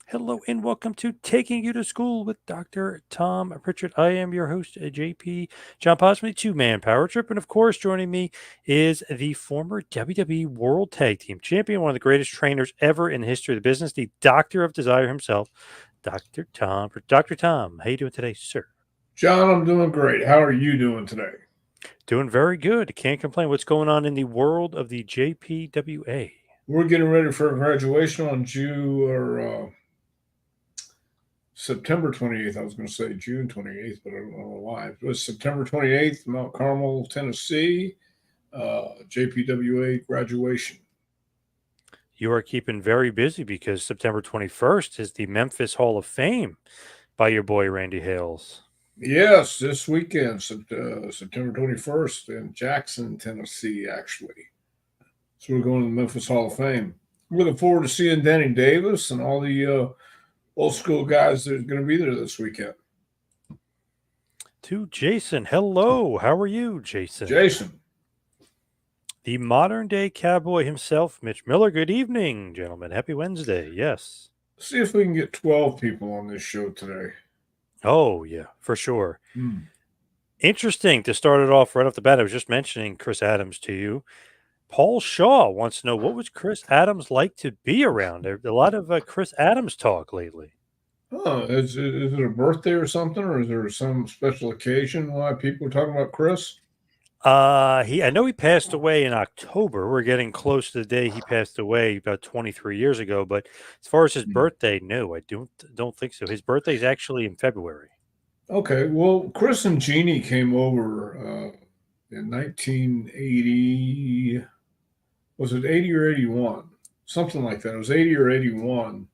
Hello and welcome to Taking You to School with Dr. Tom Prichard. I am your host, JP John Posma, two-man power trip. And of course, joining me is the former WWE World Tag Team Champion, one of the greatest trainers ever in the history of the business, the Doctor of Desire himself, Dr. Tom. Dr. Tom, how you doing today, sir? John, I'm doing great. How are you doing today? Doing very good. Can't complain. What's going on in the world of the JPWA? We're getting ready for graduation on September 28th. I was going to say June 28th, but I don't know why. It was September 28th, Mount Carmel, Tennessee, JPWA graduation. You are keeping very busy because September 21st is the Memphis Hall of Fame by your boy Randy Hales. Yes, this weekend, September 21st in Jackson, Tennessee, actually. So we're going to the Memphis Hall of Fame. I'm looking forward to seeing Danny Davis and all the old school guys that are going to be there this weekend. To Jason, hello. How are you, Jason? Jason, The modern day cowboy himself, Mitch Miller. Good evening, gentlemen. Happy Wednesday. Yes. see if we can get 12 people on this show today. Oh, yeah, for sure. Hmm. Interesting to start it off right off the bat. I was just mentioning Chris Adams to you. Paul Shaw wants to know what was Chris Adams like to be around? There's a lot of Chris Adams talk lately. Is it a birthday or something, or is there some special occasion why people are talking about Chris? I know he passed away in October. We're getting close to the day he passed away about 23 years ago. But as far as his Hmm. birthday, no, I don't think so. His birthday is actually in February. Okay, well, Chris and Jeannie came over in 1980. Was it 80 or 81? Something like that. It was 80 or 81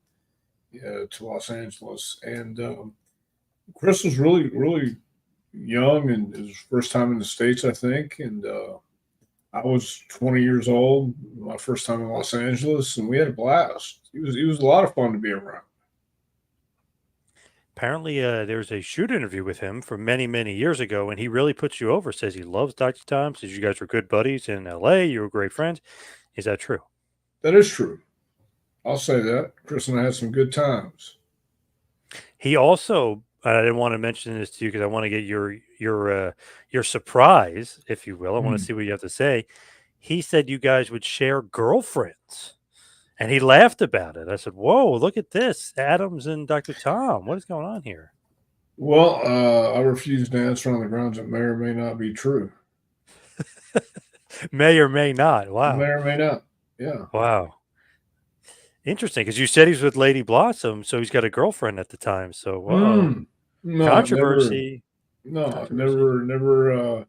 to Los Angeles. And Chris was really young and his first time in the States, I think. And I was 20 years old, my first time in Los Angeles, and we had a blast. He was a lot of fun to be around. Apparently, there's a shoot interview with him from many, many years ago, and he really puts you over. Says he loves Dr. Tom. Says you guys were good buddies in L.A. You were great friends. Is that true? That is true. I'll say that. Chris and I had some good times. He also. I didn't want to mention this to you because I want to get your surprise, if you will. I want to Hmm. see what you have to say. He said you guys would share girlfriends. And he laughed about it. I said, "Whoa, look at this. Adams and Dr. Tom. What is going on here?" Well, I refuse to answer on the grounds it may or may not be true. May or may not. May Wow. or may not. Yeah. Wow. Interesting, because you said he's with Lady Blossom, so he's got a girlfriend at the time. So, whoa. Mm. No, I've never. Controversy. No, I've Controversy. never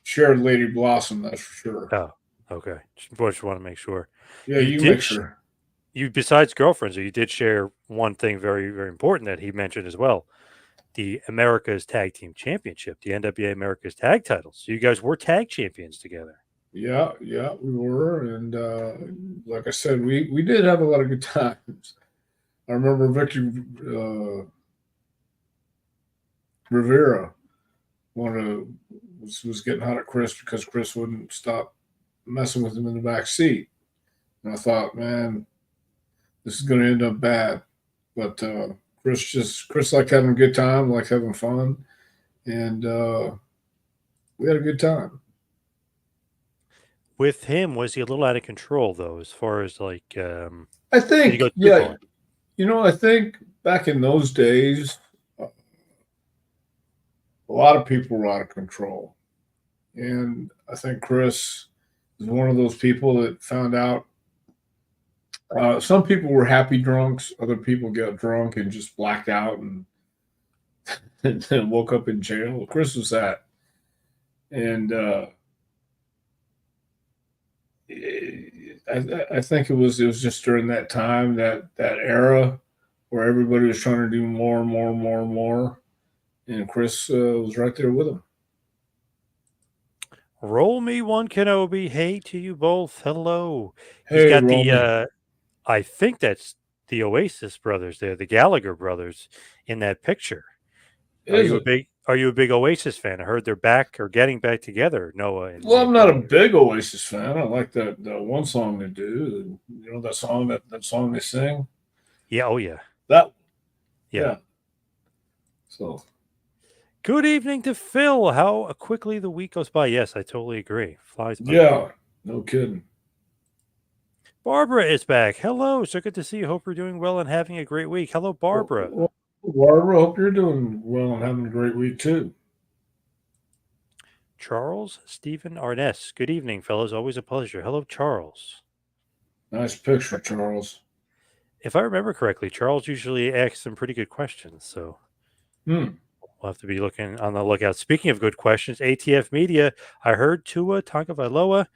shared Lady Blossom. That's for sure. Oh, okay. Just want to make sure. Yeah, You you make did, sure. you besides girlfriends, you did share one thing very, very important that he mentioned as well, the America's Tag Team Championship, the NWA America's Tag titles. So you guys were tag champions together. Yeah, we were, and like I said, we did have a lot of good times. I remember Victor uh, Rivera wanted to, was getting hot at Chris because Chris wouldn't stop messing with him in the back seat, and I thought, man, this is going to end up bad. But Chris liked having a good time, liked having fun, and we had a good time. With him, was he a little out of control though, as far as like, I did he think, go too yeah, far? I think back in those days, a lot of people were out of control. And I think Chris is one of those people that found out. Some people were happy drunks, other people got drunk and just blacked out and, and then woke up in jail. Chris was that. And I think it was just during that time, that era where everybody was trying to do more and more and more and more. And Chris was right there with him. Roll me one Kenobi. Hey to you both. Hello. He's Hey, got the Romy. I think that's the Oasis brothers there, the Gallagher brothers in that picture. Is it? Are you a big Oasis fan? I heard they're back or getting back together, Noah and Well, Liam I'm not a Gallagher. big Oasis fan. I like that one song they do. That song they sing. Yeah, oh yeah. That. Yeah. Yeah. So. Good evening to Phil. How quickly the week goes by. Yes, I totally agree. Flies by. Yeah. No kidding. Barbara is back. Hello. So good to see you. Hope you're doing well and having a great week. Hello, Barbara. Well, Barbara, hope you're doing well and having a great week too. Charles Stephen Arness. Good evening, fellas. Always a pleasure. Hello, Charles. Nice picture, Charles. If I remember correctly, Charles usually asks some pretty good questions. So we'll have to be looking on the lookout. Speaking of good questions, ATF Media, I heard Tua Tagovailoa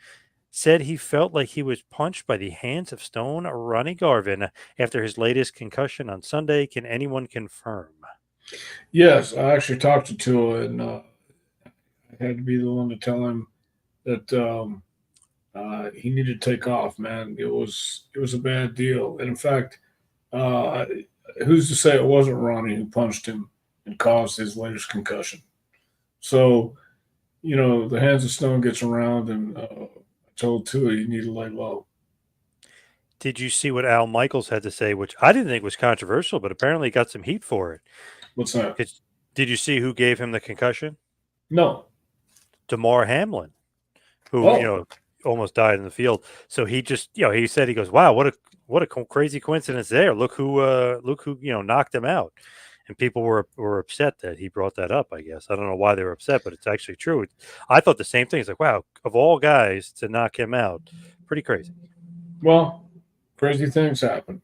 said he felt like he was punched by the hands of Stone Ronnie Garvin after his latest concussion on Sunday. Can anyone confirm? Yes, I actually talked to Tua, and I had to be the one to tell him that he needed to take off. Man, it was a bad deal, and in fact, who's to say it wasn't Ronnie who punched him and caused his latest concussion? So, the hands of Stone gets around, and I told Tua you need to lay low. Did you see what Al Michaels had to say, which I didn't think was controversial, but apparently got some heat for it? What's that? Did you see who gave him the concussion? No. Damar Hamlin, who almost died in the field. So he just, he said, he goes, "Wow, what a crazy coincidence there. Look who knocked him out." And people were upset that he brought that up. I guess I don't know why they were upset, but it's actually true. I thought the same thing. It's like, wow, of all guys to knock him out, pretty crazy. Well, crazy things happen.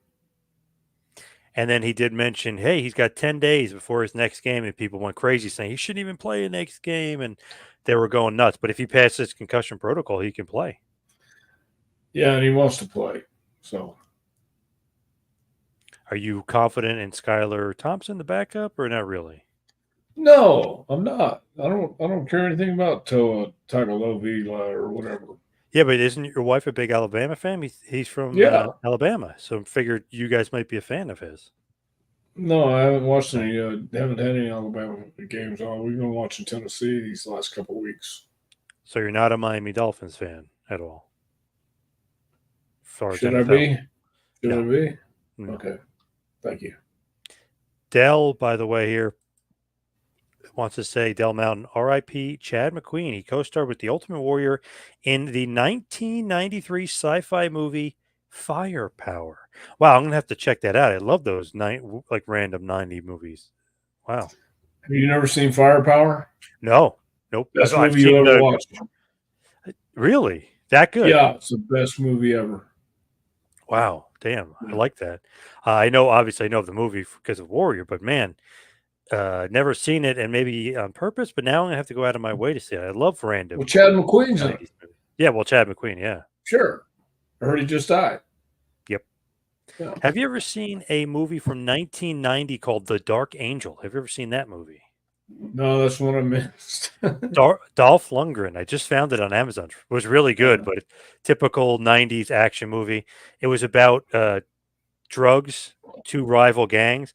And then he did mention, hey, he's got 10 days before his next game, and people went crazy saying he shouldn't even play a next game, and they were going nuts. But if he passes concussion protocol, he can play. Yeah, and he wants to play. So, are you confident in Skylar Thompson, the backup, or not really? No, I'm not. I don't care anything about Tagovailoa or whatever. Yeah, but isn't your wife a big Alabama fan? He's from Alabama, so figured you guys might be a fan of his. No, I haven't watched any. Haven't had any Alabama games on. We've been watching Tennessee these last couple of weeks. So you're not a Miami Dolphins fan at all? Should I be? Should No. I be? No. Okay. Thank you. Dell, by the way, here wants to say, Dell Mountain, R.I.P. Chad McQueen. He co-starred with the Ultimate Warrior in the 1993 sci-fi movie Firepower. Wow, I'm gonna have to check that out. I love those random 90 movies. Wow. Have you never seen Firepower? No, nope. Best movie you ever watched. Really? That good? Yeah, it's the best movie ever. Wow, damn, I like that. I know of the movie because of Warrior, but man, never seen it, and maybe on purpose, but now I'm gonna have to go out of my way to see it. I love random. Well, Chad McQueen's in it. Yeah, well, Chad McQueen, yeah. Sure. I heard he just died. Yep. Yeah. Have you ever seen a movie from 1990 called The Dark Angel? Have you ever seen that movie? No, that's one I missed. Dolph Lundgren. I just found it on Amazon. It was really good, but typical 90s action movie. It was about drugs, two rival gangs,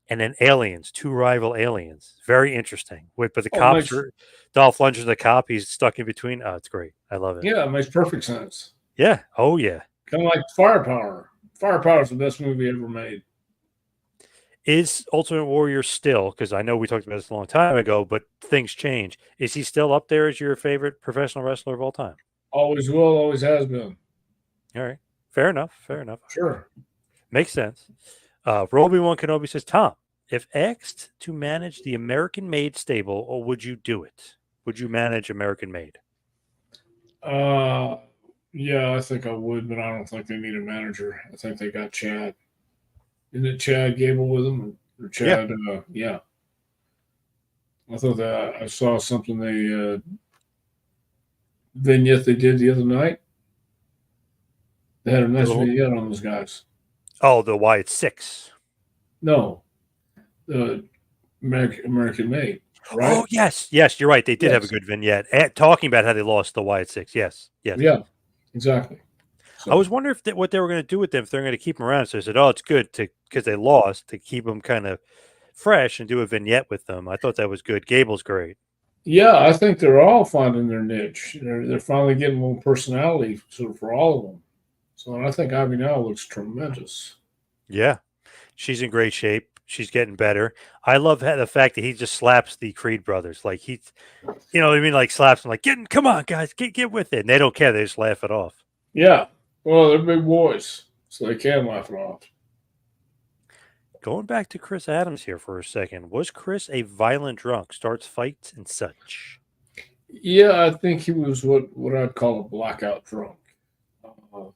and then aliens, two rival aliens. Very interesting. But the cops are Dolph Lundgren's the cop. He's stuck in between. Oh, it's great. I love it. Yeah, it makes perfect sense. Yeah. Oh, yeah. Kind of like Firepower. Firepower is the best movie ever made. Is Ultimate Warrior still, because I know we talked about this a long time ago, but things change. Is he still up there as your favorite professional wrestler of all time? Always will, always has been. All right. Fair enough. Sure. Makes sense. Roby1 Kenobi says, Tom, if asked to manage the American Made stable, or would you do it? Would you manage American Made? Yeah, I think I would, but I don't think they need a manager. I think they got Chad. Isn't it Chad Gable with them? Or Chad? Yeah. I thought that I saw something vignette they did the other night. They had a nice vignette on those guys. Oh, the why it's 6. No, the American Made. Right? Oh, yes, you're right. They did have a good vignette talking about how they lost the Wyatt 6. Yes. Yeah, exactly. So, I was wondering what they were going to do with them, if they're going to keep them around. So I said, it's good because they lost, to keep them kind of fresh and do a vignette with them. I thought that was good. Gable's great. Yeah, I think they're all finding their niche. They're finally getting a little personality for all of them. So I think Ivy now looks tremendous. Yeah. She's in great shape. She's getting better. I love the fact that he just slaps the Creed brothers. Like you know what I mean? Like slaps them, like, come on, guys, get with it. And they don't care. They just laugh it off. Yeah. Well, they're big boys, so they can laugh it off. Going back to Chris Adams here for a second, was Chris a violent drunk? Starts fights and such. Yeah, I think he was what I'd call a blackout drunk. Uh,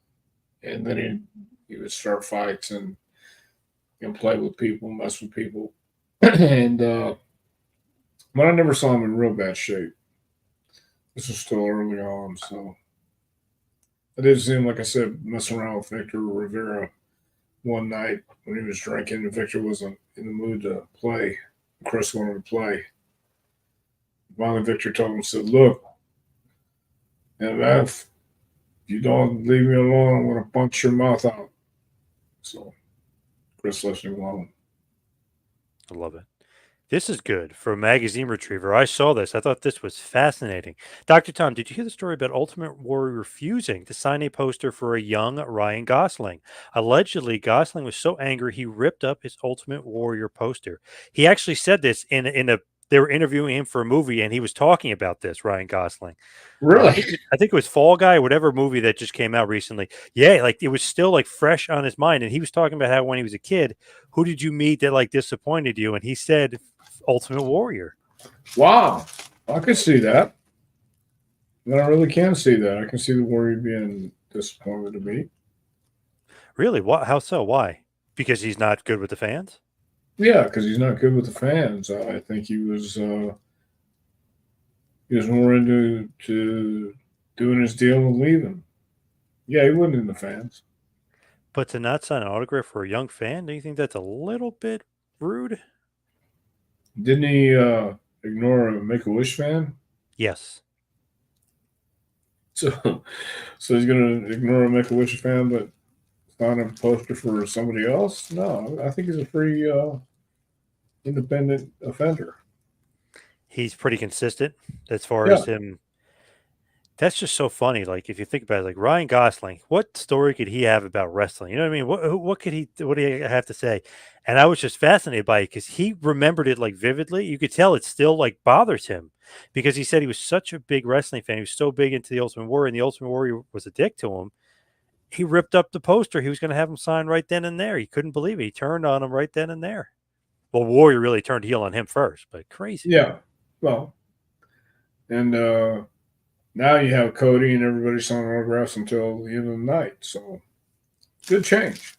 and then he would start fights and play with people, mess with people. And but I never saw him in real bad shape. This was still early on, so I did see him, like I said, messing around with Victor Rivera one night when he was drinking, and Victor wasn't in the mood to play. Chris wanted to play. Finally, Victor told him, said, "Look, if you don't leave me alone, I'm going to punch your mouth out." So Chris left him alone. I love it. This is good for a magazine retriever. I saw this. I thought this was fascinating. Dr. Tom, did you hear the story about Ultimate Warrior refusing to sign a poster for a young Ryan Gosling? Allegedly, Gosling was so angry he ripped up his Ultimate Warrior poster. He actually said this in a they were interviewing him for a movie, and he was talking about this, Ryan Gosling. Really? I think it was Fall Guy, whatever movie that just came out recently. Yeah, like it was still like fresh on his mind. And he was talking about how when he was a kid, who did you meet that like disappointed you? And he said Ultimate Warrior. Wow. I could see that. I really can see that. I can see the Warrior being disappointed to me. Really? What? How so? Why? Because he's not good with the fans? Yeah, because he's not good with the fans. I think he was more into doing his deal and leaving. Yeah, he wasn't in the fans. But to not sign an autograph for a young fan, do you think that's a little bit rude? Didn't he ignore a Make a Wish fan? Yes. So, so he's going to ignore a Make a Wish fan, but sign a poster for somebody else? No, I think he's a free independent offender. He's pretty consistent as far Yeah, as him. That's just so funny. Like if you think about it, like Ryan Gosling, what story could he have about wrestling? You know what I mean? What could he? What do you have to say? And I was just fascinated by it because he remembered it like vividly. You could tell it still like bothers him because he said he was such a big wrestling fan. He was so big into the Ultimate Warrior, and the Ultimate Warrior was a dick to him. He ripped up the poster. He was going to have him sign right then and there. He couldn't believe it. He turned on him right then and there. Well, Warrior really turned heel on him first, but crazy. yeah. Well, and now you have Cody and everybody signing autographs until the end of the night. So good change.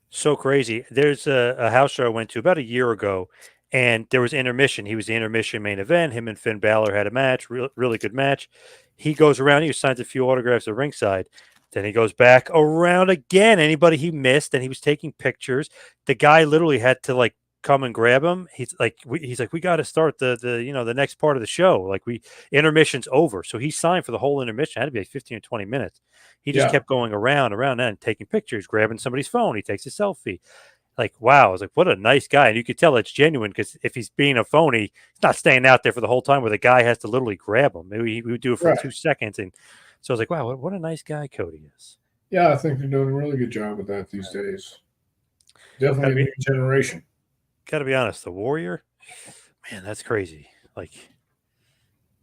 So crazy. There's a house show I went to about a year ago, and there was intermission. He was the intermission main event. Him and Finn Balor had a match, really good match. He goes around, he signs a few autographs at ringside. Then he goes back around again. Anybody he missed, and he was taking pictures. The guy literally had to like come and grab him. He's like, we got to start the next part of the show. Like intermission's over. So he signed for the whole intermission. It had to be like 15 or 20 minutes. He just Yeah, kept going around and taking pictures, grabbing somebody's phone. He takes a selfie. Like, wow. I was like, what a nice guy. And you could tell it's genuine because if he's being a phony, he's not staying out there for the whole time where the guy has to literally grab him. Maybe he would do it for right. 2 seconds. And so I was like, wow, what a nice guy Cody is. Yeah, I think they're doing a really good job with that these days. Gotta Definitely a be, new generation. gotta be honest. The Warrior, man, that's crazy. Like,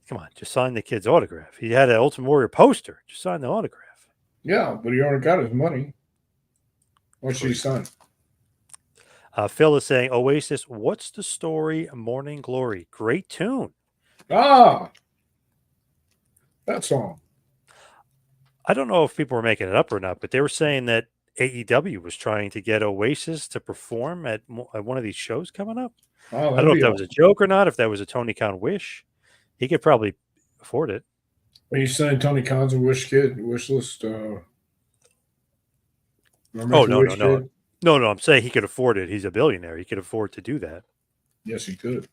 come on, just sign the kid's autograph. He had an Ultimate Warrior poster. Just sign the autograph. Yeah, but he already got his money. What's he True. sign? Phil is saying, Oasis, what's the story? Morning Glory. Great tune. Ah, that song. I don't know if people were making it up or not, but they were saying that AEW was trying to get Oasis to perform at one of these shows coming up. Oh, I don't that'd know if be that was a joke or not, if that was a Tony Khan wish. He could probably afford it. Are you saying Tony Khan's a wish list? Oh, Make a no, no, wish no. kid? No, no, I'm saying he could afford it. He's a billionaire. He could afford to do that. Yes, he could.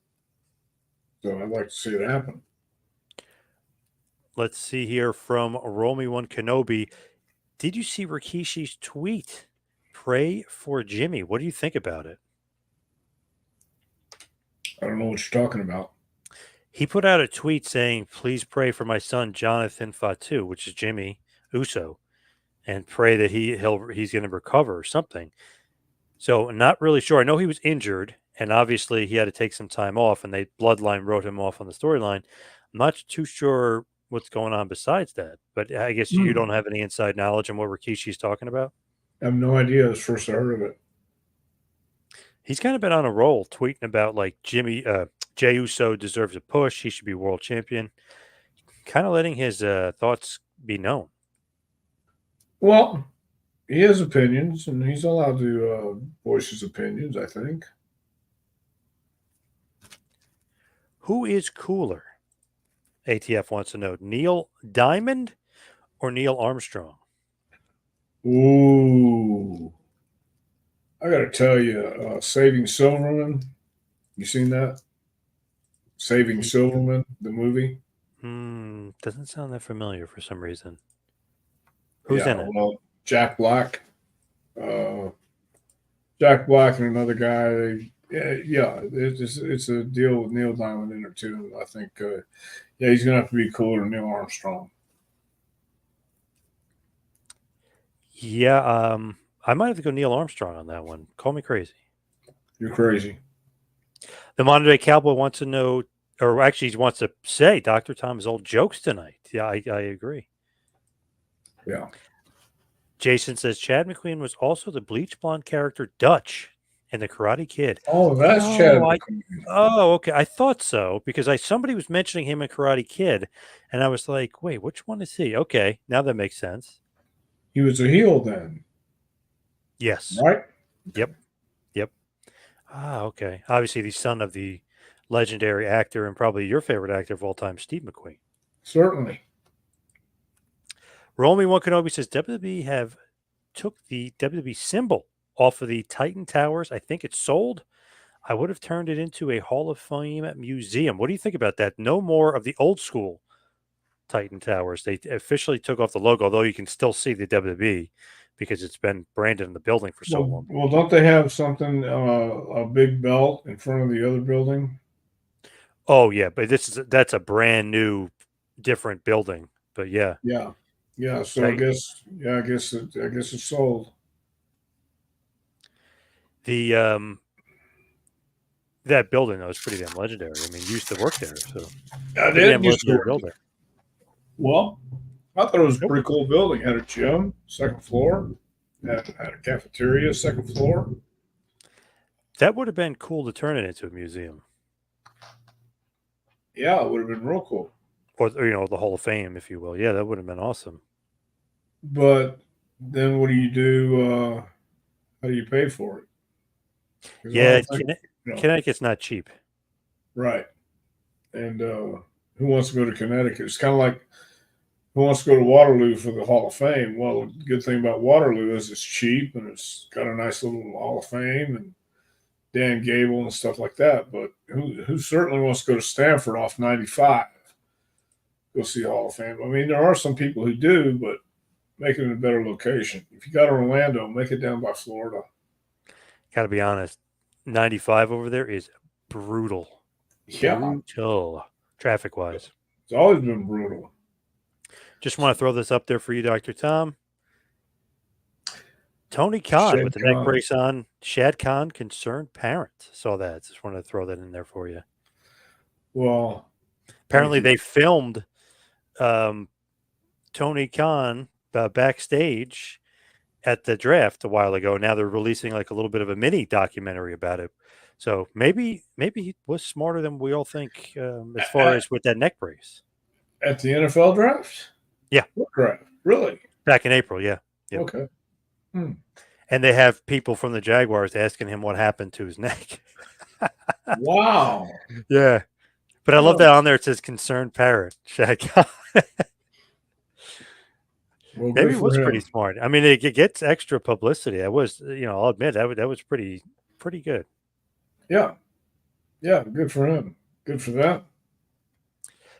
So I'd like to see it happen. Let's see here from Romy One Kenobi. Did you see Rikishi's tweet? Pray for Jimmy. What do you think about it? I don't know what you're talking about. He put out a tweet saying, please pray for my son, Jonathan Fatu, which is Jimmy Uso, and pray that he's going to recover or something. So not really sure. I know he was injured, and obviously he had to take some time off, and they Bloodline wrote him off on the storyline. I'm not too sure what's going on besides that, but I guess you don't have any inside knowledge on what Rikishi's talking about. I have no idea. It's the first I heard of it. He's kind of been on a roll, tweeting about like Jey Uso deserves a push. He should be world champion. Kind of letting his thoughts be known. Well, he has opinions, and he's allowed to voice his opinions, I think. Who is cooler? ATF wants to know Neil Diamond or Neil Armstrong. Ooh. I got to tell you, Saving Silverman, you seen that? Saving Silverman, the movie? Doesn't sound that familiar for some reason. Who's in it? Well, Jack Black. Jack Black and another guy. It's a deal with Neil Diamond in it too. I think, he's going to have to be cooler than Neil Armstrong. Yeah, I might have to go Neil Armstrong on that one. Call me crazy. You're crazy. The Modern Day Cowboy wants to know, or actually he wants to say, Dr. Tom's old jokes tonight. Yeah, I agree. Yeah. Jason says Chad McQueen was also the bleach blonde character Dutch in The Karate Kid. Oh, that's Chad McQueen. Okay. I thought so because somebody was mentioning him in Karate Kid, and I was like, wait, which one is he? Okay, now that makes sense. He was a heel then. Yes. Right? Yep. Okay. Obviously, the son of the legendary actor and probably your favorite actor of all time, Steve McQueen. Certainly. Roll Me One Kenobi says WWE took the WWE symbol off of the Titan Towers. I think it's sold. I would have turned it into a Hall of Fame museum. What do you think about that? No more of the old school Titan Towers. They officially took off the logo, although you can still see the WWE because it's been branded in the building for so long. Well, don't they have something, a big belt in front of the other building? Oh yeah, but that's a brand new, different building. But yeah, So I guess it's sold. The that building though is pretty damn legendary. I mean, you used to work there, so I pretty damn did used to legendary work building. Well, I thought it was a pretty cool building. Had a gym, second floor. Had a cafeteria, second floor. That would have been cool to turn it into a museum. Yeah, it would have been real cool. Or the Hall of Fame, if you will. Yeah, that would have been awesome. But then what do you do? How do you pay for it? Yeah, Connecticut's not cheap. Right. And who wants to go to Connecticut? It's kind of like who wants to go to Waterloo for the Hall of Fame? Well, the good thing about Waterloo is it's cheap and it's got a nice little Hall of Fame and Dan Gable and stuff like that. But who certainly wants to go to Stanford off 95? Go see Hall of Fame. I mean, there are some people who do, but make it in a better location. If you got Orlando, make it down by Florida. Got to be honest, 95 over there is brutal. Yeah. Brutal, traffic-wise. It's always been brutal. Just want to throw this up there for you, Dr. Tom. Tony Khan with the neck brace on. Shad Khan, concerned parent. Saw that. Just wanted to throw that in there for you. Well, apparently they filmed Tony Khan backstage at the draft a while ago. Now they're releasing like a little bit of a mini documentary about it. So maybe he was smarter than we all think as far as with that neck brace. At the NFL draft? Yeah. What draft? Really? Back in April, yeah. Yep. Okay. And they have people from the Jaguars asking him what happened to his neck. Wow. Yeah. But I love that on there. It says concerned parent. Shad Khan. Well, maybe it was pretty smart. I mean, it gets extra publicity. I was, I'll admit that was pretty good. Yeah. Yeah. Good for him. Good for that.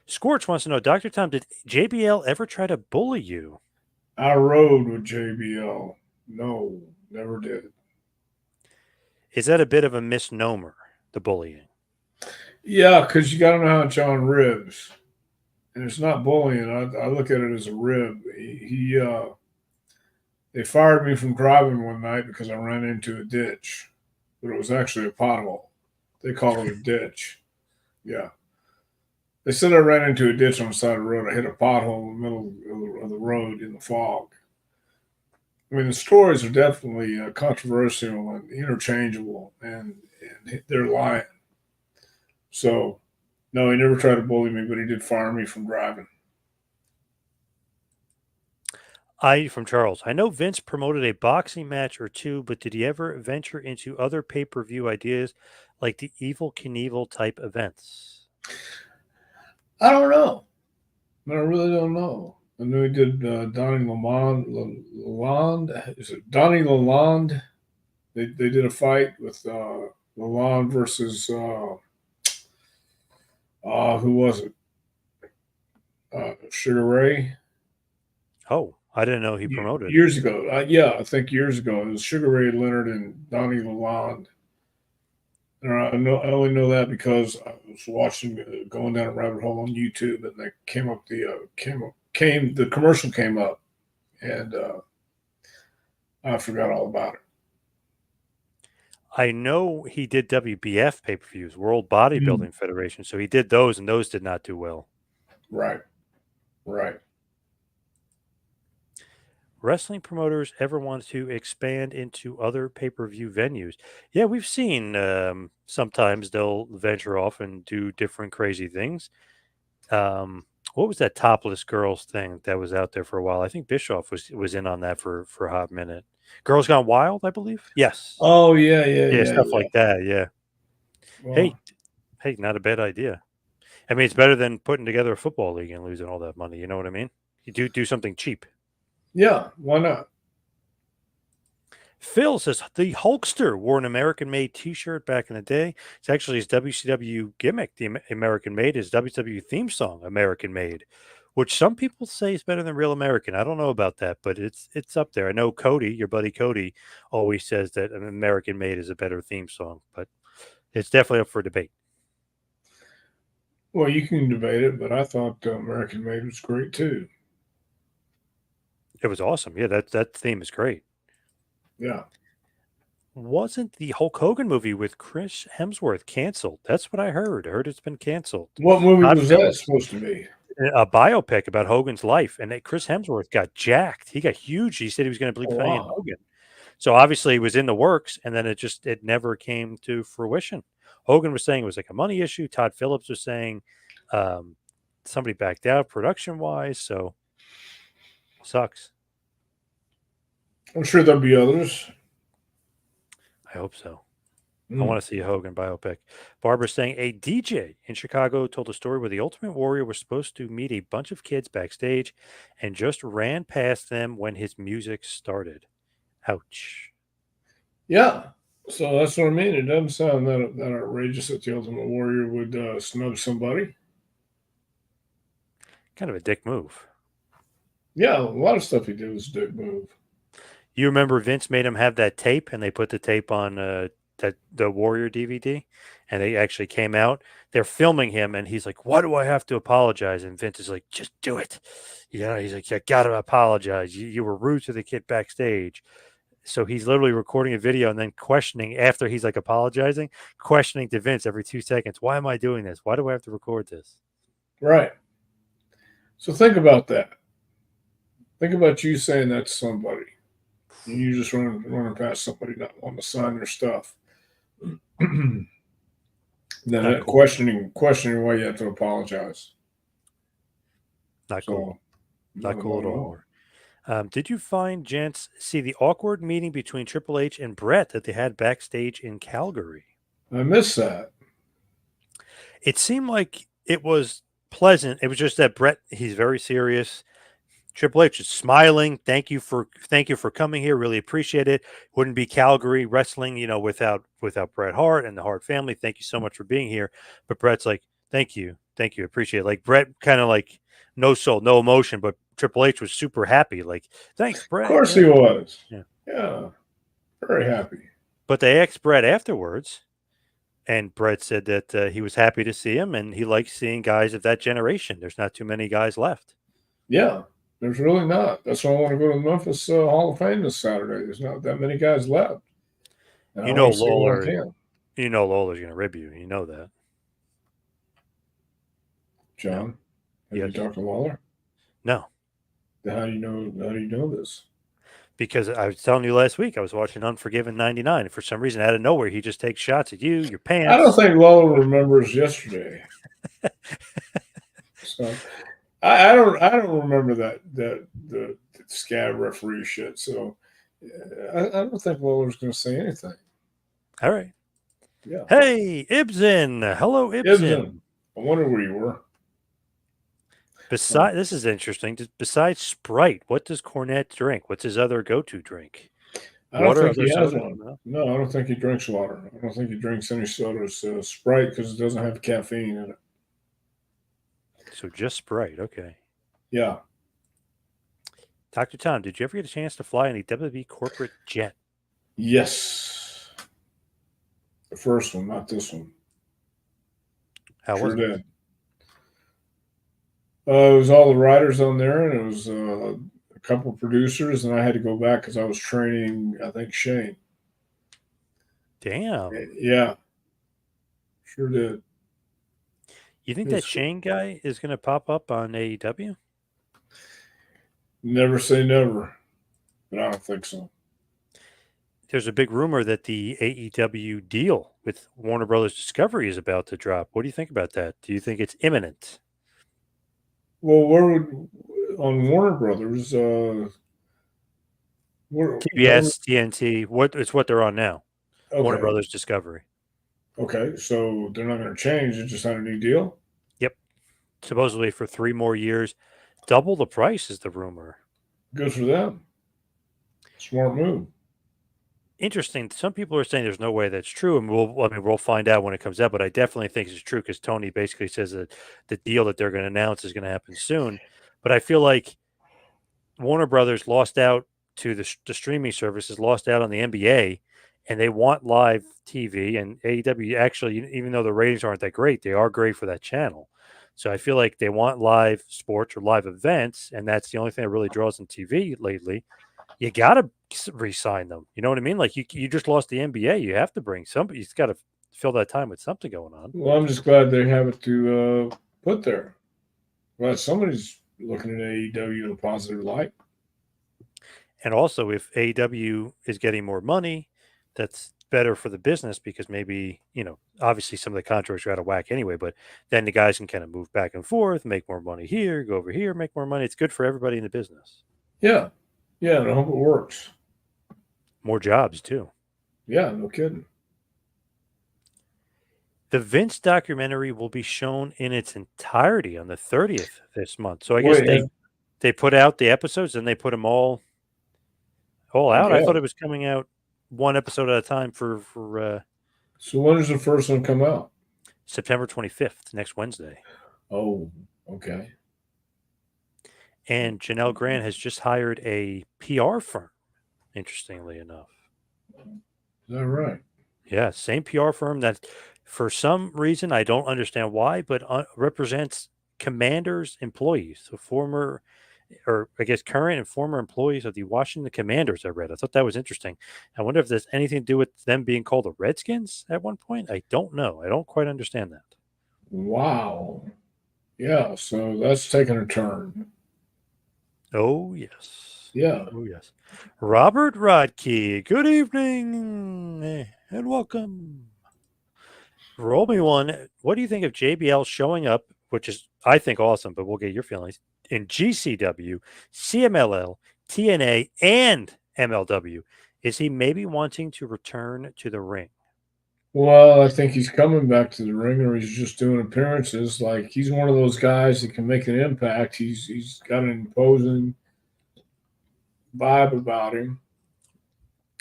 Scorch wants to know, Dr. Tom, did JBL ever try to bully you? I rode with JBL. No, never did. Is that a bit of a misnomer, the bullying? Yeah, because you got to know how it's on ribs. And it's not bullying. I look at it as a rib. They fired me from driving one night because I ran into a ditch, but it was actually a pothole. They call it a ditch. Yeah. They said I ran into a ditch on the side of the road. I hit a pothole in the middle of the road in the fog. I mean, the stories are definitely controversial and interchangeable, and they're lying. So, no, he never tried to bully me, but he did fire me from driving. From Charles. I know Vince promoted a boxing match or two, but did he ever venture into other pay-per-view ideas like the Evil Knievel type events? I don't know. I really don't know. I knew he did Donnie Lalonde. Is it Donnie Lalonde? They did a fight with Lalonde versus who was it? Sugar Ray. Oh, I didn't know he promoted. Years ago. Yeah, I think years ago. It was Sugar Ray Leonard and Donnie Lalonde. And I only know that because I was watching, going down a rabbit hole on YouTube, and they came up the commercial came up, and I forgot all about it. I know he did WBF pay-per-views, World Mm. Bodybuilding Federation, so he did those, and those did not do well. Right, right. Wrestling promoters ever want to expand into other pay-per-view venues? Yeah, we've seen sometimes they'll venture off and do different crazy things. What was that topless girls thing that was out there for a while? I think Bischoff was in on that for a hot minute. Girls Gone Wild, I believe. Yes. Oh yeah, Yeah, stuff like that. Yeah. Well, Hey, not a bad idea. I mean, it's better than putting together a football league and losing all that money. You know what I mean? You do something cheap. yeah. Why not? Phil says the Hulkster wore an American-made T-shirt back in the day. It's actually his WCW gimmick, the American-made, his WCW theme song, American-made, which some people say is better than Real American. I don't know about that, but it's up there. I know Cody, your buddy Cody, always says that an American-made is a better theme song, but it's definitely up for debate. Well, you can debate it, but I thought American Made was great too. It was awesome. Yeah, that theme is great. Yeah. Wasn't the Hulk Hogan movie with Chris Hemsworth canceled? That's what I heard. I heard it's been canceled. What movie Todd was that Phillips, supposed to be? a biopic about Hogan's life, and Chris Hemsworth got jacked. He got huge. He said he was going to be Oh playing wow. Hogan. So obviously it was in the works, and then it never came to fruition. Hogan was saying it was like a money issue. Todd Phillips was saying um, somebody backed out production wise. So sucks. I'm sure there'll be others. I hope so. I Mm. want to see a Hogan biopic. Barbara's saying a DJ in Chicago told a story where the Ultimate Warrior was supposed to meet a bunch of kids backstage and just ran past them when his music started. Ouch. Yeah. So that's what I mean. It doesn't sound that outrageous that the Ultimate Warrior would snub somebody. Kind of a dick move. Yeah, a lot of stuff he did was a dick move. You remember Vince made him have that tape, and they put the tape on the Warrior DVD, and they actually came out. They're filming him, and he's like, "Why do I have to apologize?" And Vince is like, "Just do it." Yeah, he's like, "You got to apologize. You were rude to the kid backstage." So he's literally recording a video and then questioning after he's like apologizing, questioning to Vince every 2 seconds. Why am I doing this? Why do I have to record this? Right. So think about that. Think about you saying that to somebody. And you just running past somebody not wanting to sign their stuff. Then Not that cool. questioning why you have to apologize. Not So, cool. Not no, cool at no, all. no. Did you find, gents, see the awkward meeting between Triple H and Brett that they had backstage in Calgary? I miss that. It seemed like it was pleasant. It was just that Brett, he's very serious. Triple H is smiling. Thank you for coming here. Really appreciate it. Wouldn't be Calgary wrestling, without Bret Hart and the Hart family. Thank you so much for being here. But Brett's like, thank you, appreciate it. Like Brett, kind of like no soul, no emotion. But Triple H was super happy. Like, thanks, Of Brett. course he was. Yeah. Yeah. Very happy. But they asked Brett afterwards, and Brett said that he was happy to see him, and he likes seeing guys of that generation. There's not too many guys left. Yeah. There's really not. That's why I want to go to the Memphis Hall of Fame this Saturday. There's not that many guys left. And I You know want to see what I Lawler. can. You know Lawler's going to rib you. You know that. John, No. have you Yes. talked to Lawler? No. Then how do you know this? Because I was telling you last week, I was watching Unforgiven 99. And for some reason, out of nowhere, he just takes shots at you, your pants. I don't think Lawler remembers yesterday. So I don't remember that the scab referee shit. So I don't think Lawler's going to say anything. All right. Yeah. Hey, Ibsen. Hello, Ibsen. I wonder where you were. This is interesting. Besides Sprite, what does Cornette drink? What's his other go-to drink? I don't Water, think he other has soda? one. No, I don't think he drinks water. I don't think he drinks any sodas. Sprite, because it doesn't have caffeine in it. So just Sprite. Okay. Yeah. Dr. Tom, did you ever get a chance to fly in a WWE corporate jet? Yes. The first one, not this one. How was it? Did. It was all the writers on there, and it was a couple of producers, and I had to go back because I was training, I think, Shane. Damn. Yeah. Sure did. You think that Shane guy is going to pop up on AEW? Never say never, but I don't think so. There's a big rumor that the AEW deal with Warner Brothers Discovery is about to drop. What do you think about that? Do you think it's imminent? Well, where would on Warner Brothers? TBS, TNT. It's what they're on now. Okay. Warner Brothers Discovery. Okay, so they're not going to change. It's just not a new deal. Yep. Supposedly for 3 more years, double the price is the rumor. Good for them. Smart move. Interesting. Some people are saying there's no way that's true, and we'll find out when it comes out. But I definitely think it's true because Tony basically says that the deal that they're going to announce is going to happen soon. But I feel like Warner Brothers lost out to the streaming services, lost out on the NBA, and they want live TV. And AEW actually, even though the ratings aren't that great, they are great for that channel. So I feel like they want live sports or live events, and that's the only thing that really draws on TV lately. You got to re-sign them. You know what I mean? Like you just lost the NBA. You have to bring somebody. You've got to fill that time with something going on. Well, I'm just glad they have it to put there. Well, somebody's looking at AEW in a positive light. And also, if AEW is getting more money, that's better for the business because maybe, obviously some of the contracts are out of whack anyway, but then the guys can kind of move back and forth, make more money here, go over here, make more money. It's good for everybody in the business. Yeah. Yeah, and I hope it works. More jobs, too. Yeah, no kidding. The Vince documentary will be shown in its entirety on the 30th this month. So I guess they put out the episodes and they put them all out. I thought it was coming out one episode at a time for So when does the first one come out? September 25th, next Wednesday. Oh, okay. And Janelle Grant has just hired a PR firm, interestingly enough. Is that right? Yeah, same PR firm that for some reason, I don't understand why, but represents Commanders employees. So former, or I guess current and former employees of the Washington Commanders, I read. I thought that was interesting. I wonder if there's anything to do with them being called the Redskins at one point. I don't know. I don't quite understand that. Wow. Yeah, so that's taking a turn. Oh, yes. Yeah. Oh, yes. Robert Rodkey, good evening and welcome. Roll me one. What do you think of JBL showing up, which is, I think, awesome, but we'll get your feelings, in GCW, CMLL, TNA, and MLW? Is he maybe wanting to return to the ring? Well, I think he's coming back to the ring, or he's just doing appearances. Like, he's one of those guys that can make an impact. He's got an imposing vibe about him.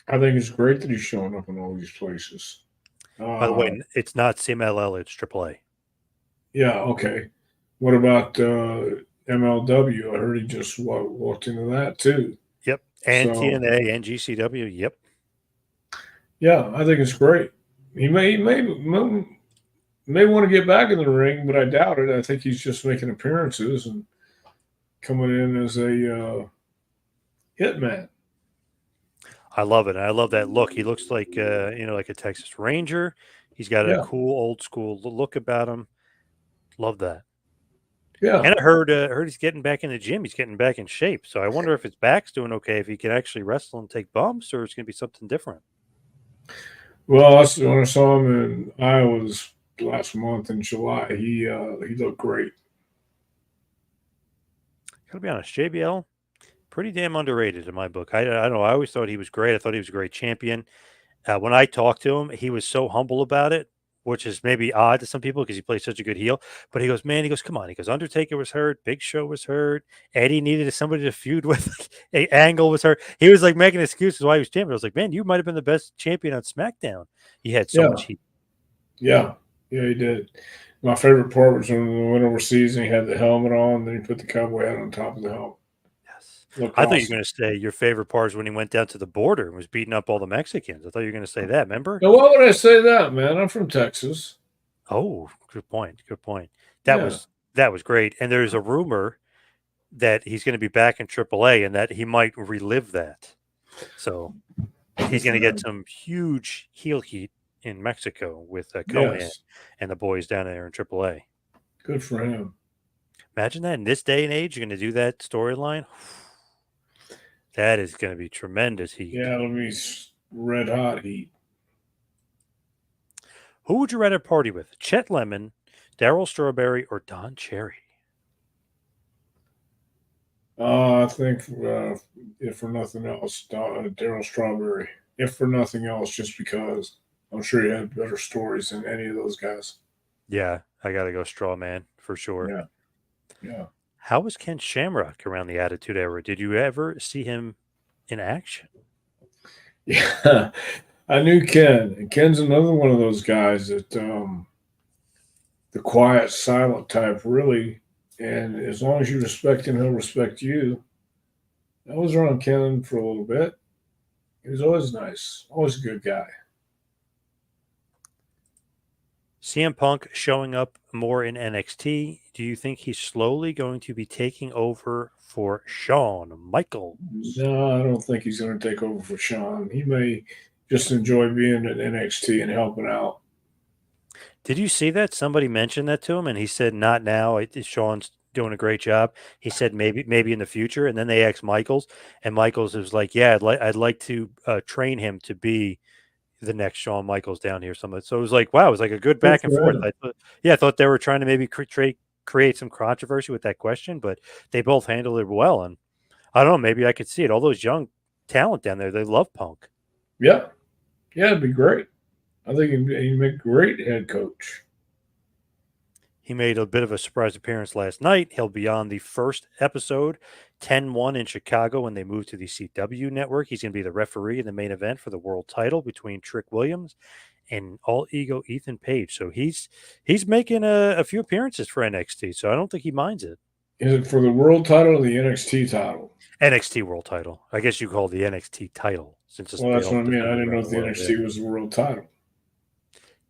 I think it's great that he's showing up in all these places. By the way, it's not CMLL, it's AAA. Yeah, okay. What about MLW? I heard he just walked into that too. Yep, and TNA and GCW. Yep. Yeah, I think it's great. He may want to get back in the ring, but I doubt it. I think he's just making appearances, and coming in as a hitman. I love it. I love that look. He looks like like a Texas Ranger. He's got a Yeah, cool old school look about him. Love that. yeah. And I heard he's getting back in the gym. He's getting back in shape. So I wonder if his back's doing okay, if he can actually wrestle and take bumps, or it's going to be something different. Well, when I saw him in Iowa last month in July, he looked great. Gotta be honest, JBL, pretty damn underrated in my book. I don't know. I always thought he was great. I thought he was a great champion. When I talked to him, he was so humble about it, which is maybe odd to some people because he plays such a good heel. But he goes, man, he goes, come on. He goes, Undertaker was hurt. Big Show was hurt. Eddie needed somebody to feud with. Angle was hurt. He was like making excuses why he was champion. I was like, man, you might have been the best champion on SmackDown. He had so much Yeah, heat. yeah, yeah. He did. My favorite part was when we went overseas and he had the helmet on, and then he put the cowboy hat on top of the helmet. Yes. Looked I thought you were awesome. going to say your favorite part is when he went down to the border and was beating up all the Mexicans. I thought you were going to say that. Remember? Now, why would I say that, man? I'm from Texas. Oh, good point. Good point. That Yeah, was that was great. And there's a rumor that he's going to be back in AAA and that he might relive that. So good he's going for to get him. some huge heel heat in Mexico with Conan Yes, and the boys down there in AAA. good for him. Imagine that in this day and age, you're going to do that storyline. That is going to be tremendous heat. Yeah, let me red hot heat. Who would you rather party with? Chet Lemon, Daryl Strawberry, or Don Cherry? I think if for nothing else, Daryl Strawberry. If for nothing else, just because I'm sure he had better stories than any of those guys. Yeah, I got to go Straw Man for sure. Yeah, yeah, How was Ken Shamrock around the Attitude Era? Did you ever see him in action? yeah. I knew Ken, and Ken's another one of those guys that the quiet, silent type, really. And as long as you respect him, he'll respect you. I was around Ken for a little bit. He was always nice, always a good guy. CM Punk showing up more in NXT. Do you think he's slowly going to be taking over for Shawn Michaels? No, I don't think he's going to take over for Sean. He may just enjoy being at NXT and helping out. Did you see that? Somebody mentioned that to him, and he said, "Not now. Sean's doing a great job." He said, "Maybe in the future." And then they asked Michaels, and Michaels was like, "Yeah, I'd like to train him to be the next Shawn Michaels down here." Somebody. So it was like, wow, it was like a good Good back and for forth. him. I thought they were trying to maybe create some controversy with that question, but they both handled it well. And I don't know, maybe I could see it. All those young talent down there, they love Punk. Yeah, yeah, it'd be great. I think he'd make a great head coach. He made a bit of a surprise appearance last night. He'll be on the first episode, 10-1 in Chicago when they move to the CW network. He's going to be the referee in the main event for the world title between Trick Williams and All Ego Ethan Page. So he's making a few appearances for NXT. So I don't think he minds it. Is it for the world title or the NXT title? NXT world title. I guess you call it the NXT title since Well, they that's what I don't mean. I defend it didn't know around if the the world. Yeah. NXT was the world title.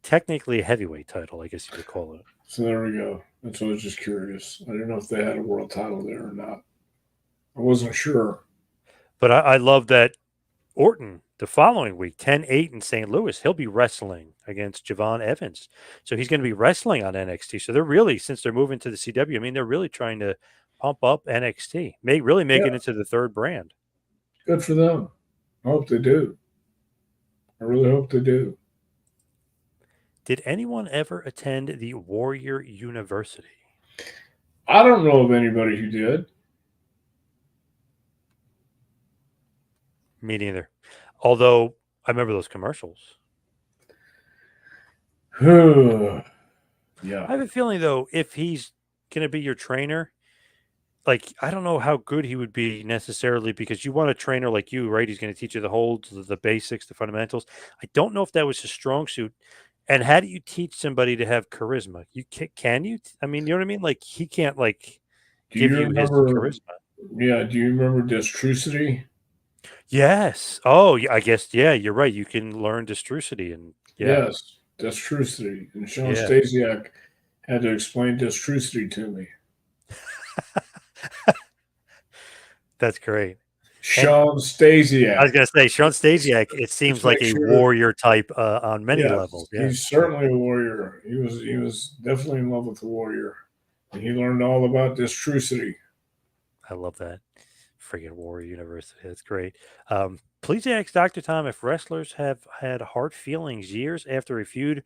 Technically a heavyweight title, I guess you could call it. So there we go. That's what I was just curious. I didn't know if they had a world title there or not. I wasn't sure. But I love that Orton the following week, 10-8 in St. Louis, he'll be wrestling against Javon Evans. So he's going to be wrestling on NXT. So they're really, since they're moving to the CW, I mean, they're really trying to pump up NXT, really make it Yeah, into the third brand. good for them. I hope they do. I really hope they do. Did anyone ever attend the Warrior University? I don't know of anybody who did. Me neither. Although I remember those commercials. Yeah. I have a feeling, though, if he's going to be your trainer, like, I don't know how good he would be necessarily because you want a trainer like you, right? He's going to teach you the holds, the basics, the fundamentals. I don't know if that was his strong suit. And how do you teach somebody to have charisma? You can you? I mean, you know what I mean? Like he can't like Do give you you his remember? charisma. Yeah. Do you remember Destrucity? Yes. Oh, yeah, I guess. Yeah, you're right. You can learn distrucity, and yeah, Yes, Destrucity. And Sean yeah. Stasiak had to explain Destrucity to me. That's great. And Sean I Stasiak. was going to say, Sean Stasiak, it Let's seems like make a sure. warrior type on many Yes, levels. Yeah. he's certainly a warrior. He was definitely in love with the warrior, and he learned all about this trucity. I love that. Friggin' Warrior University. That's great. Please ask Dr. Tom if wrestlers have had hard feelings years after a feud,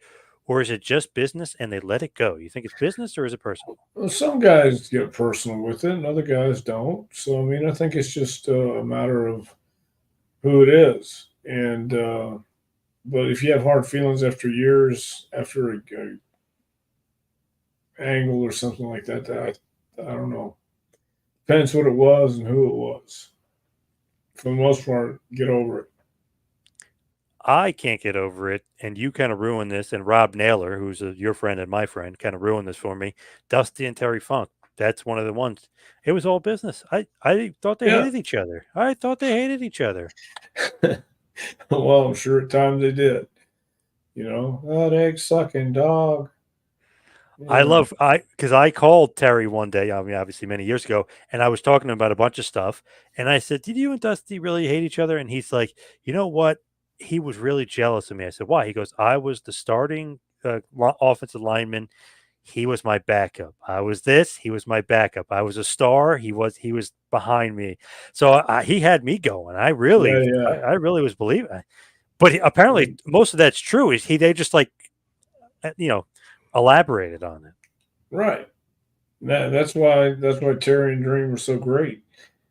or is it just business and they let it go? You think it's business or is it personal? Well, some guys get personal with it, and other guys don't. So I mean, I think it's just a matter of who it is. And but if you have hard feelings after years, after a angle or something like that, I don't know. Depends what it was and who it was. For the most part, get over it. I can't get over it, and you kind of ruined this. And Rob Naylor, who's your friend and my friend, kind of ruined this for me. Dusty and Terry Funk. That's one of the ones. It was all business. I thought they Yeah. hated each other. I thought they hated each other. Well, I'm sure at times they did. That egg sucking dog. I Yeah. love because I called Terry one day. I mean, obviously many years ago, and I was talking to him about a bunch of stuff. And I said, "Did you and Dusty really hate each other?" And he's like, "You know what? He was really jealous of me." I said, "Why?" He goes, "I was the starting offensive lineman. He was my backup. I was this. He was my backup. I was a star. He was behind me. So he had me going. I Yeah, really, yeah. I really was believing. But apparently, most of that's true. Is they just like uh, you know elaborated on it. Right. That's why Terry and Dream were so great.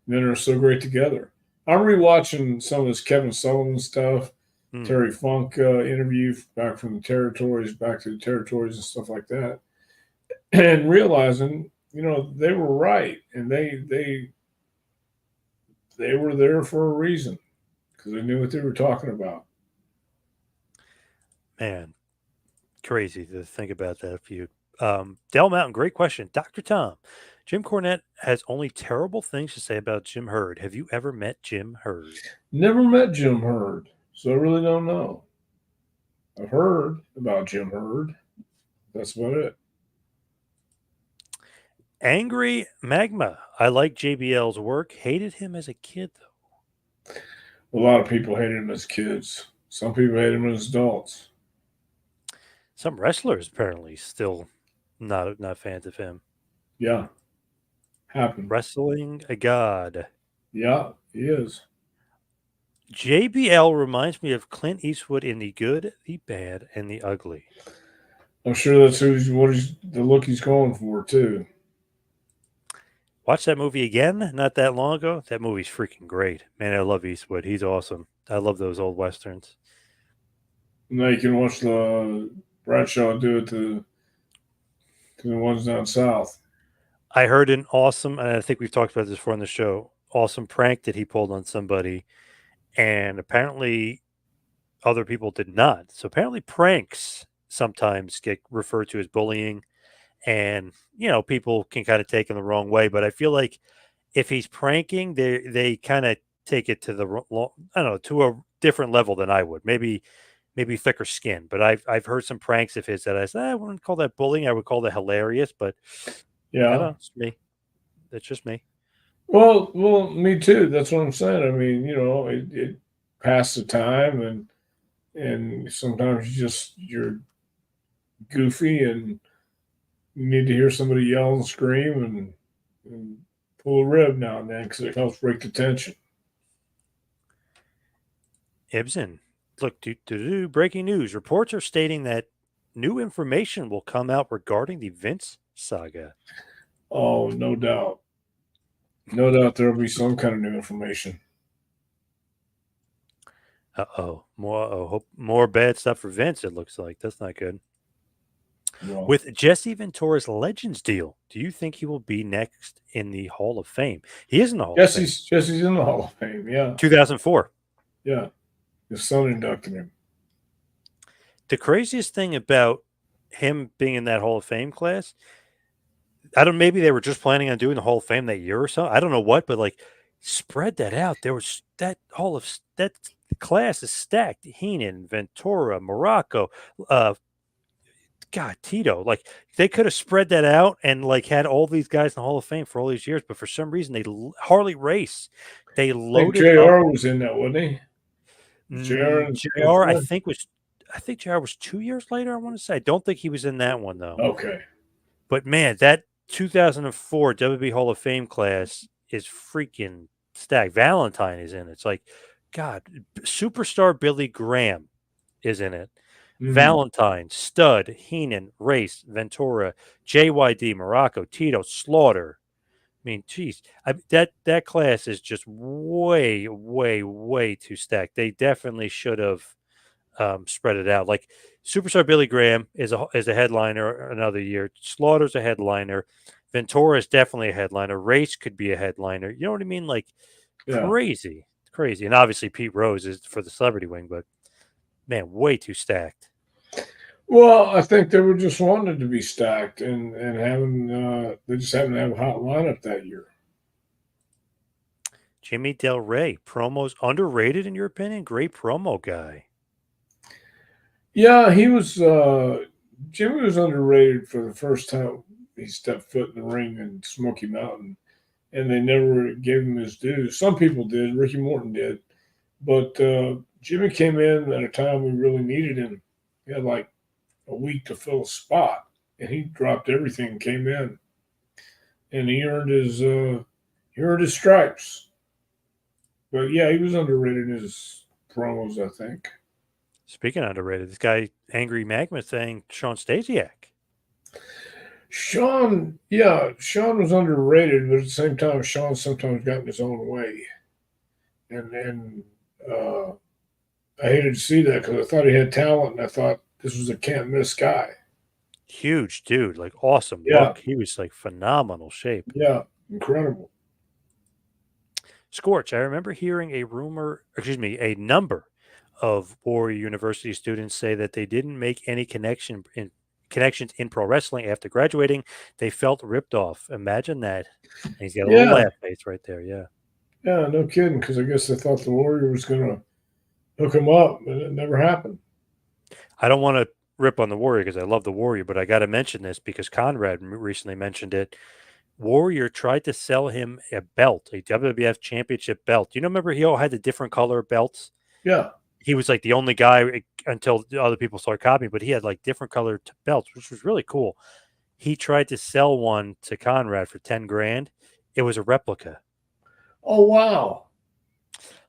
And then they're so great together. I'm rewatching some of this Kevin Sullivan stuff, Hmm. Terry Funk interview back from the territories, back to the territories and stuff like that, and realizing they were right, and they were there for a reason because they knew what they were talking about. Man, crazy to think about that feud. Dell Mountain, great question. Dr. Tom, Jim Cornette has only terrible things to say about Jim Hurd. Have you ever met Jim Hurd? Never met Jim Hurd, so I really don't know. I've heard about Jim Hurd. That's about it. Angry Magma. I like JBL's work. Hated him as a kid, though. A lot of people hated him as kids. Some people hated him as adults. Some wrestlers apparently still not fans of him. Yeah, happened. Wrestling a god. Yeah, he is. JBL reminds me of Clint Eastwood in the good, the bad, and the ugly. I'm sure that's the look he's going for too. Watched that movie again not that long ago. That movie's freaking great. Man, I love Eastwood. He's awesome. I love those old westerns. Now you can watch the Bradshaw do it to the ones down south. I heard an awesome, and I think we've talked about this before on the show, awesome prank that he pulled on somebody, and apparently other people did not. So apparently pranks sometimes get referred to as bullying, and people can kind of take them the wrong way. But I feel like if he's pranking, they kind of take it to I don't know, to a different level than I would. Maybe thicker skin. But I've heard some pranks of his that I said I wouldn't call that bullying. I would call that hilarious. But I don't Yeah. know. It's me. That's just me. Well, me too. That's what I'm saying. I mean, it passed the time, and sometimes you're goofy, and you need to hear somebody yell and scream and pull a rib now and then because it helps break the tension. Ibsen. Look, breaking news. Reports are stating that new information will come out regarding the Vince saga. Oh, no doubt. No doubt there will be some kind of new information. More bad stuff for Vince. It looks like that's not good. Well, With Jesse Ventura's Legends deal, do you think he will be next in the Hall of Fame? He is in the Hall of Fame. Jesse's in the Hall of Fame. Yeah, 2004. yeah. His son inducted him. The craziest thing about him being in that Hall of Fame class, I don't. Maybe they were just planning on doing the Hall of Fame that year or so. I don't know what, but like, spread that out. There was that class is stacked. Heenan, Ventura, Morocco, God, Tito, like they could have spread that out and like had all these guys in the Hall of Fame for all these years, but for some reason Harley Race, they I think loaded up. JR was in that, wasn't he? JR in JR, I 04? think JR was 2 years later. I want to say. I don't think he was in that one though. Okay. But man, that 2004 WWE Hall of Fame class is freaking stacked. Valentine is in it. It's like, God, superstar Billy Graham is in it. Mhm. Valentine, Stud, Heenan, Race, Ventura, JYD, Morocco, Tito, Slaughter. I mean, geez, that class is just way, way, way too stacked. They definitely should have spread it out. Like Superstar Billy Graham is a headliner another year. Slaughter's a headliner. Ventura is definitely a headliner. Race could be a headliner. You know what I mean? Like Yeah. crazy. And obviously Pete Rose is for the celebrity wing, but man, way too stacked. Well, I think they were just wanting to be stacked and having they just happened to have a hot lineup that year. Jimmy Del Rey, promos underrated in your opinion? Great promo guy. Yeah, he was Jimmy was underrated for the first time he stepped foot in the ring in Smoky Mountain, and they never gave him his due. Some people did, Ricky Morton did, but Jimmy came in at a time we really needed him. He had like a week to fill a spot, and he dropped everything and came in, and he earned his stripes. But yeah, he was underrated in his promos, I think. Speaking of underrated, this guy Angry Magma saying Sean Stasiak. Sean was underrated, but at the same time, Sean sometimes got in his own way, and I hated to see that because I thought he had talent, and I thought this was a can't miss guy. Huge dude, like awesome Yeah, look. He was like phenomenal shape. yeah, incredible. Scorch, I remember hearing a number of Warrior University students say that they didn't make any connections in pro wrestling after graduating. They felt ripped off. Imagine that. And he's got a little Yeah, laugh face right there. Yeah. yeah, no kidding. Because I guess they thought the Warrior was going to hook him up, and it never happened. I don't want to rip on the Warrior because I love the Warrior, but I got to mention this because Conrad recently mentioned it. Warrior tried to sell him a belt, a WWF championship belt. You know, remember he all had the different color belts? Yeah. He was like the only guy until other people started copying, but he had like different colored belts, which was really cool. He tried to sell one to Conrad for 10 grand. It was a replica. Oh wow.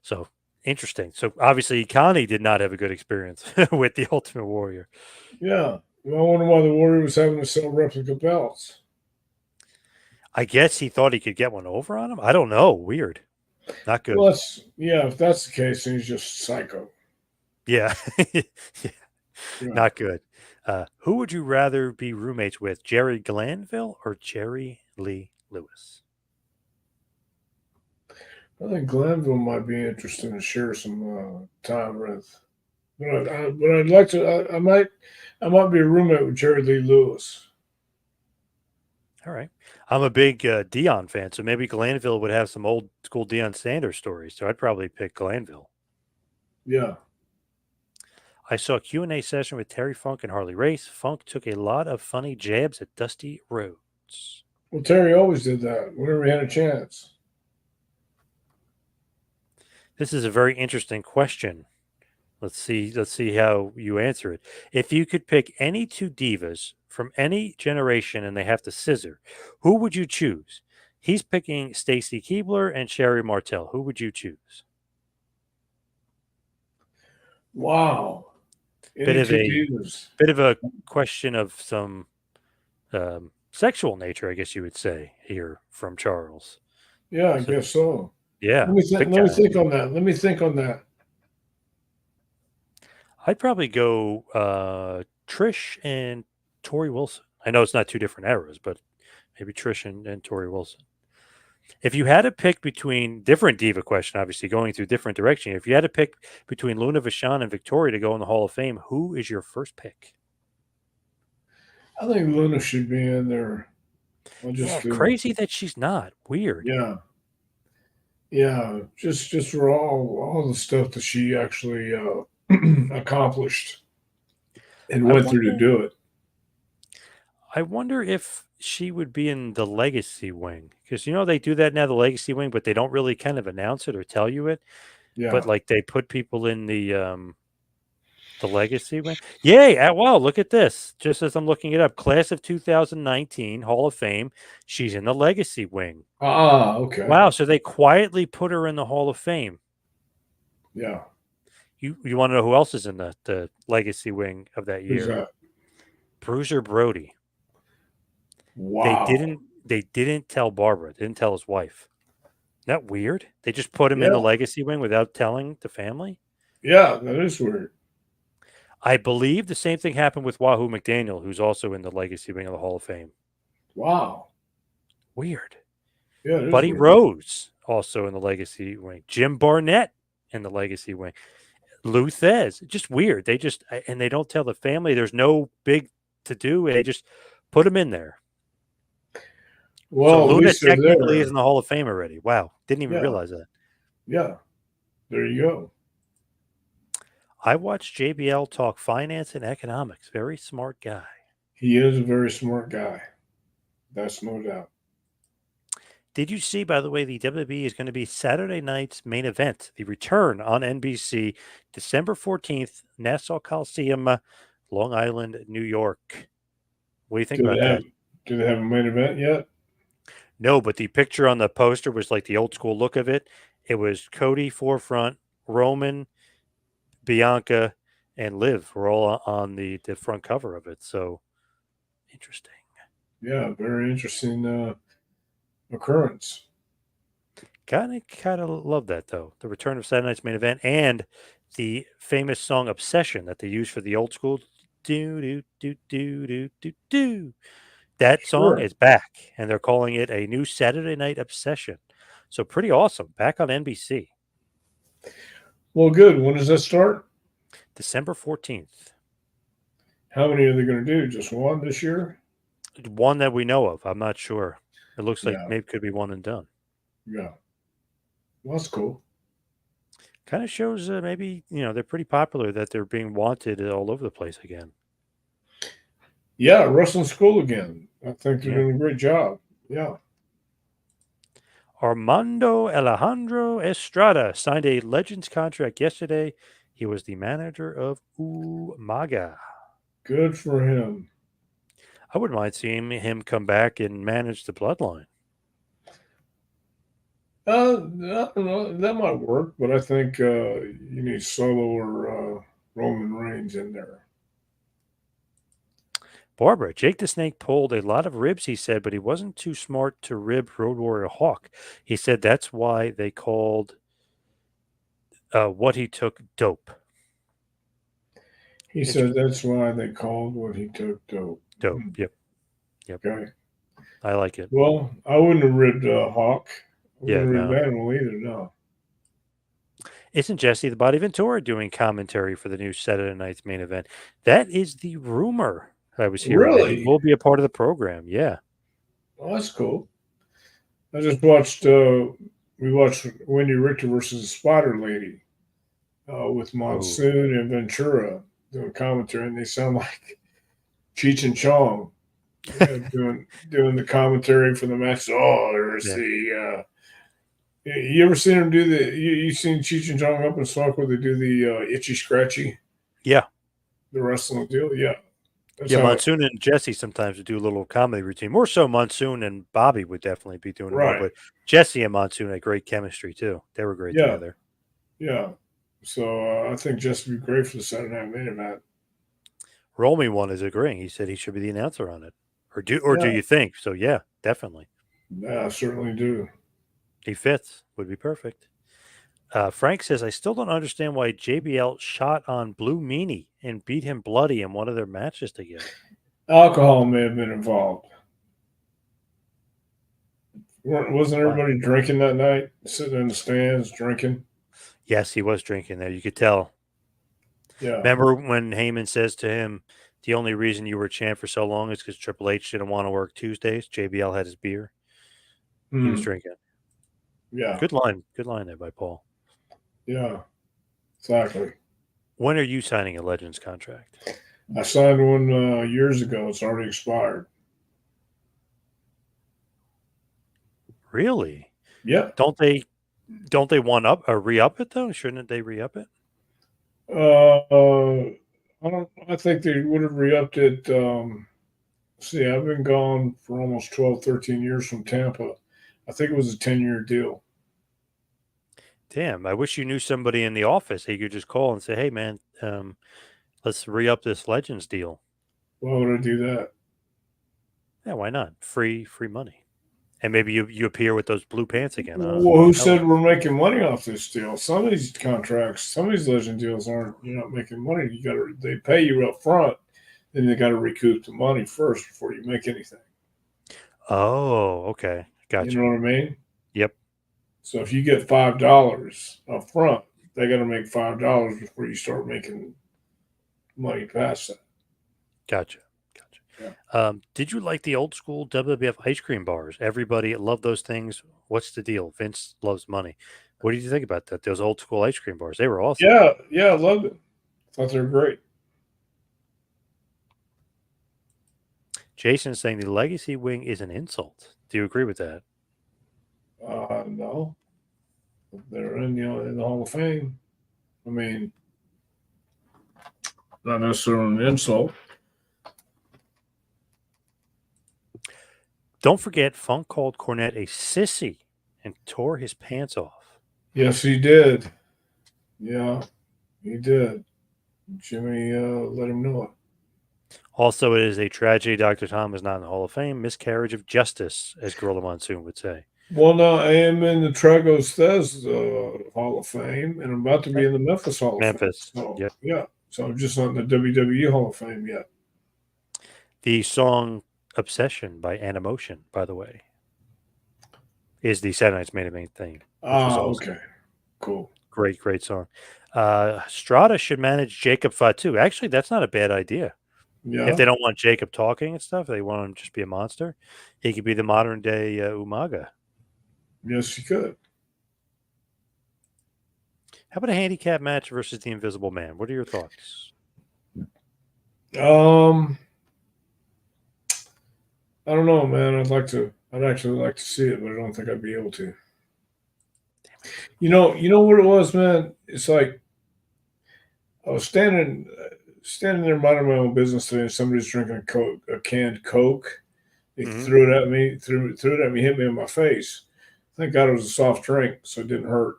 So interesting. So obviously Connie did not have a good experience with the Ultimate Warrior. Yeah. Well, I wonder why the Warrior was having to sell replica belts. I guess he thought he could get one over on him. I don't know. Weird. Not good. Well, if that's the case, then he's just psycho. Yeah. Yeah. Yeah. Not good. Who would you rather be roommates with, Jerry Glanville or Jerry Lee Lewis? I think Glanville might be interesting to share some time with. But I'd like to. I might be a roommate with Jerry Lee Lewis. All right. I'm a big Dion fan, so maybe Glanville would have some old school Dion Sanders stories. So I'd probably pick Glanville. Yeah. I saw a Q&A session with Terry Funk and Harley Race. Funk took a lot of funny jabs at Dusty Rhodes. Well, Terry always did that whenever he had a chance. This is a very interesting question. Let's see how you answer it. If you could pick any two divas from any generation and they have to scissor, who would you choose? He's picking Stacy Keibler and Sherry Martel. Who would you choose? Wow. Bit Any of two a divas. bit of a question of some sexual nature, I guess you would say, here from Charles. Yeah, I guess so. Yeah, Let me think on that. Let me think on that. I'd probably go Trish and Tori Wilson. I know it's not two different eras, but maybe Trish and Tori Wilson. If you had to pick between different diva question, obviously going through different direction. If you had to pick between Luna Vachon and Victoria to go in the Hall of Fame, who is your first pick? I think Luna should be in there. Crazy that she's not. Weird. Yeah. Yeah, just for all the stuff that she actually accomplished and went through to do it. I wonder if she would be in the legacy wing because they do that now, the legacy wing, but they don't really kind of announce it or tell you it. But Yeah. like they put people in the legacy wing. Yay! Wow, look at this. Just as I'm looking it up, class of 2019 Hall of Fame. She's in the legacy wing. Okay. Wow, so they quietly put her in the Hall of Fame. Yeah. You want to know who else is in the legacy wing of that Who's year? that? Bruiser Brody. They Wow. didn't they didn't tell Barbara, didn't tell his wife. Isn't that weird? They just put him in the Yeah. legacy wing without telling the family. Yeah, that is weird. I believe the same thing happened with Wahoo McDaniel, who's also in the legacy wing of the Hall of Fame. Wow. Weird. Yeah, it is Buddy weird. Rose also in the legacy wing. Jim Barnett in the legacy wing. Lou Thez. Just weird. And they don't tell the family. There's no big to do. They just put him in there. So Well, at Luna least they're technically is there. in the Hall of Fame already. Wow. Didn't even Yeah. realize that. Yeah. There you go. I watched JBL talk finance and economics. Very smart guy. He is a very smart guy. That's no doubt. Did you see, by the way, the WWE is going to be Saturday night's main event, the return on NBC, December 14th, Nassau Coliseum, Long Island, New York. What do you think Do they about have that? do they have a main event yet? No, but the picture on the poster was like the old school look of it. It was Cody forefront, Roman, Bianca, and Liv were all on the front cover of it. So interesting. Yeah, very interesting occurrence. Kind of love that though. The return of Saturday night's main event and the famous song "Obsession" that they use for the old school. Do do do do do do do. That song Sure. is back, and they're calling it a new Saturday Night Obsession. So pretty awesome. Back on NBC, Well, good. When does that start? December 14th. How many are they going to do? Just one this year? One that we know of. I'm not sure. It looks like Yeah. maybe could be one and done. Yeah. Well, that's cool. Kind of shows maybe they're pretty popular that they're being wanted all over the place again. Yeah, wrestling school again. I think they're Yeah. doing a great job. Yeah. Armando Alejandro Estrada signed a Legends contract yesterday. He was the manager of Umaga. Good for him. I wouldn't mind seeing him come back and manage the Bloodline. I don't know. That might work, but I think you need Solo or Roman Reigns in there. Barbara, Jake the Snake pulled a lot of ribs, he said, but he wasn't too smart to rib Road Warrior Hawk. He said that's why they called what he took dope. He said that's why they called what he took dope. Dope. Yep. Okay. I like it. Well, I wouldn't have ribbed Hawk. I Yeah, wouldn't have no. ribbed Animal either. No. Isn't Jesse the Body Ventura doing commentary for the new Saturday night's main event? That is the rumor I was hearing that he Really? will be a part of the program. Yeah. Oh, that's cool. I just watched. We watched Wendy Richter versus the Spider Lady with Oh, Monsoon and Ventura doing commentary, and they sound like Cheech and Chong doing the commentary for the match. Oh, there's yeah. the. You ever seen them do the? You seen Cheech and Chong Up and Smoke where they do the itchy scratchy, Yeah. the wrestling deal? Yeah, that's Yeah. how. Monsoon and Jesse sometimes would do a little comedy routine. More so, Monsoon and Bobby would definitely be doing it more, Right. but Jesse and Monsoon had great chemistry too. They were great Yeah. together. Yeah. So I think Jesse would be great for the Saturday Night Main Event. Roll Me One is agreeing. He said he should be the announcer on it. Or do Yeah. you think? So yeah, definitely. Yeah, I certainly do. He fits. Would be perfect. Frank says, I still don't understand why JBL shot on Blue Meanie and beat him bloody in one of their matches together. Alcohol may have been involved. Wasn't everybody drinking that night, sitting in the stands drinking? Yes, he was drinking there. You could tell. Yeah. Remember when Heyman says to him, the only reason you were champ for so long is because Triple H didn't want to work Tuesdays? JBL had his beer. He was drinking. Yeah. Good line. Good line there by Paul. Yeah. Exactly. When are you signing a Legends contract? I signed one years ago. It's already expired. Really? Yeah. Don't they one up or re-up it though? Shouldn't they re-up it? I think they would have re-upped it. See, I've been gone for almost 12, 13 years from Tampa. I think it was a 10-year deal. Damn, I wish you knew somebody in the office that you could just call and say, "Hey, man, let's re-up this Legends deal." Why would I do that? Yeah, why not? Free money, and maybe you appear with those blue pants again. Well, who Hell, said we're making money off this deal? Some of these contracts, some of these legend deals aren't. You're not making money. They pay you up front, then they got to recoup the money first before you make anything. oh, okay, You gotcha. know what I mean? Yep, So if you get $5 up front, they got to make $5 before you start making money past that. gotcha. Yeah. Did you like the old school WWF ice cream bars? Everybody loved those things. What's the deal? Vince loves money. What did you think about that? Those old school ice cream bars, they were awesome. Yeah, I loved it. Thought they were great. Jason's saying the legacy wing is an insult. Do you agree with that? No, they're in the Hall of Fame. I mean, not necessarily an insult. Don't forget, Funk called Cornette a sissy and tore his pants off. Yes, he did. Yeah, he did. Jimmy let him know it. Also, it is a tragedy Dr. Tom is not in the Hall of Fame. Miscarriage of justice, as Gorilla Monsoon would say. Well, now I am in the Tragos Thez Hall of Fame, and I'm about to be in the Memphis Hall of Memphis. Fame. So, Yep. yeah. So I'm just not in the WWE Hall of Fame yet. The song Obsession by Animotion, by the way, is the Saturday Night's Main Event theme. Awesome. Okay. Cool. Great song. Strata should manage Jacob Fatu. Actually, that's not a bad idea. Yeah. If they don't want Jacob talking and stuff, they want him to just be a monster. He could be the modern day Umaga. Yes, he could. How about a handicap match versus the Invisible Man? What are your thoughts? I don't know, man. I'd actually like to see it, but I don't think I'd be able to. You know what it was, man? It's like I was standing there minding my own business today, and somebody's drinking a canned Coke. They threw it at me, hit me in my face. Thank God it was a soft drink, so it didn't hurt.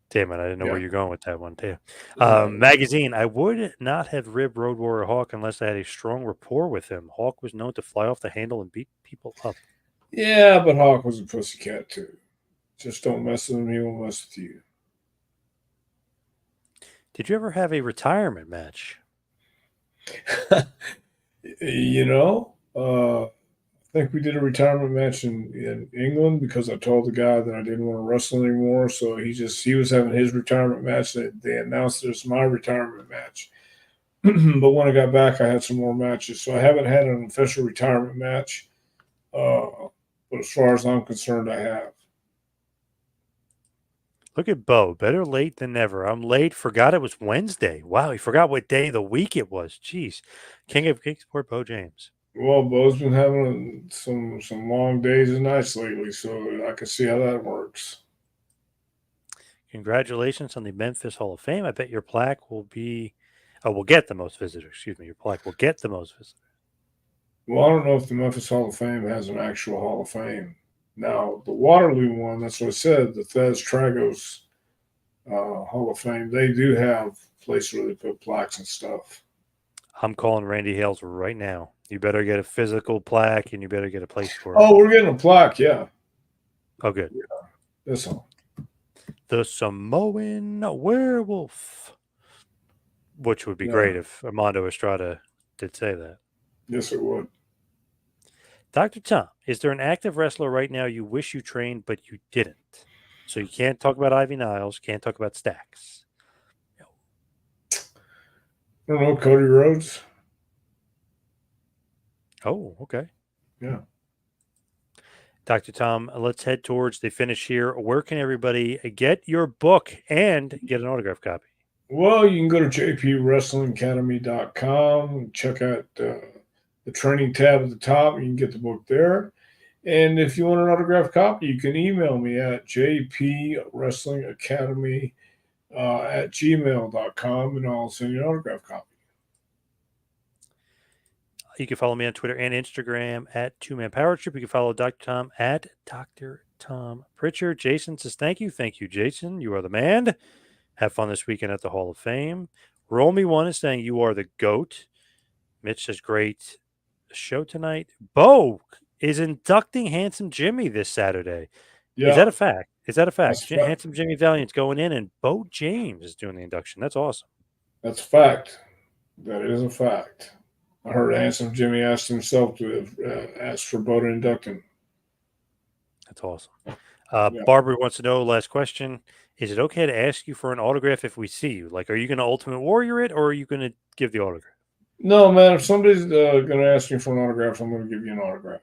Damn it, I didn't know where Yeah. you're going with that one, too. Magazine, I would not have ribbed Road Warrior Hawk unless I had a strong rapport with him. Hawk was known to fly off the handle and beat people up. Yeah, but Hawk was a pussycat, too. Just don't mess with him, he won't mess with you. Did you ever have a retirement match? I think we did a retirement match in England because I told the guy that I didn't want to wrestle anymore. So he was having his retirement match. They announced it as my retirement match. But when I got back, I had some more matches. So I haven't had an official retirement match. But as far as I'm concerned, I have. Look at Bo. Better late than never. I'm late. Forgot it was Wednesday. Wow, he forgot what day of the week it was. Jeez. King of Kingsport, Bo James. Well, Bo's been having some long days and nights lately, so I can see how that works. Congratulations on the Memphis Hall of Fame. I bet your plaque will get the most visitors. Excuse me. Your plaque will get the most visitors. Well, I don't know if the Memphis Hall of Fame has an actual Hall of Fame. Now, the Waterloo one, that's what I said, the Thez Tragos Hall of Fame, they do have places where they put plaques and stuff. I'm calling Randy Hales right now. You better get a physical plaque and you better get a place for it. Oh, we're getting a plaque, yeah. Oh, good. Yeah, that's all. The Samoan Werewolf, which would be great if Armando Estrada did say that. Yes, it would. Dr. Tom, is there an active wrestler right now you wish you trained but you didn't? So you can't talk about Ivy Niles, can't talk about Stax. I don't know, Cody Rhodes. Oh, okay. Yeah. Dr. Tom, let's head towards the finish here. Where can everybody get your book and get an autograph copy? Well, you can go to jpwrestlingacademy.com and check out the training tab at the top. You can get the book there. And if you want an autographed copy, you can email me at jpwrestlingacademy at gmail.com, and I'll send you an autographed copy. You can follow me on Twitter and Instagram at Two Man Power Trip. You can follow Dr. Tom at Dr. Tom Prichard. Jason says, thank you. Thank you, Jason. You are the man. Have fun this weekend at the Hall of Fame. Roll Me One is saying, you are the GOAT. Mitch says, great show tonight. Bo is inducting Handsome Jimmy this Saturday. Yeah, Is that a fact? Is that a fact? that's fact. Handsome Jimmy Valiant's going in, and Bo James is doing the induction. That's awesome. That's a fact. That is a fact. I heard Handsome Jimmy asked himself to ask for Bo to induct him. That's awesome. Yeah. Barbara wants to know, last question, is it okay to ask you for an autograph if we see you? Like, are you going to Ultimate Warrior it, or are you going to give the autograph? No, man, if somebody's going to ask me for an autograph, I'm going to give you an autograph.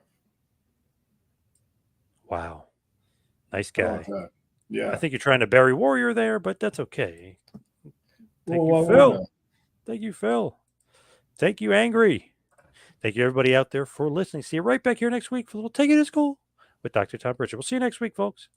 Wow. Nice How guy. about that? Yeah. I think you're trying to bury Warrior there, but that's okay. Thank Well, you, Phil. Thank you, Phil. Thank you, Angry. Thank you, everybody out there, for listening. See you right back here next week for a little Take It to School with Dr. Tom Prichard. We'll see you next week, folks.